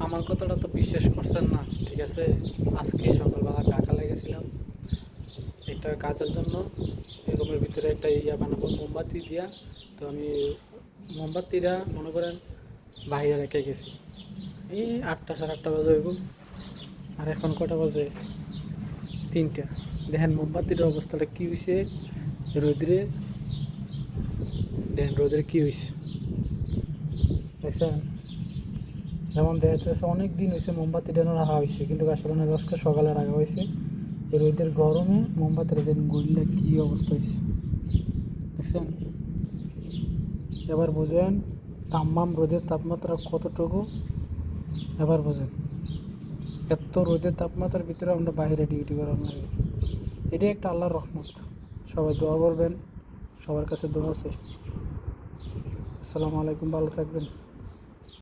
আমার কথাটা তো বিশ্বাস করছেন না, ঠিক আছে। আজকে সকালবেলা ঢাকা লেগেছিলাম একটা কাজের জন্য। এই রুমের ভিতরে একটা ইয়া বানাবো মোমবাতি দিয়া। তো আমি মোমবাতিটা মনে করেন বাইরে রেখে গেছি। এই 8টা, সাড়ে 8টা বাজে হইব। আর এখন কটা বাজে? 3টা। দেখেন মোমবাতিটার অবস্থাটা কী হয়েছে রোদ্রে। দেখেন রোদ্রে কী হয়েছে দেখছেন। যেমন দেখা যাচ্ছে অনেক দিন হয়েছে মোমবাতিটা রাখা হয়েছে, কিন্তু আসলে না, আজকে সকালে রাখা হয়েছে। এই রোদের গরমে মোমবাতিটা দেখেন গড়লে কী অবস্থা হয়েছে দেখছেন। এবার বুঝেন তাম্মাম রোদের তাপমাত্রা কতটুকু, এবার বুঝেন। এত রোদের তাপমাত্রার ভিতরে আমরা বাইরে ডিউটি করার লাগে, এটাই একটা আল্লাহর রহমত। সবাই দোয়া করবেন, সবার কাছে দোয়া আছে। আসসালামু আলাইকুম, ভালো থাকবেন।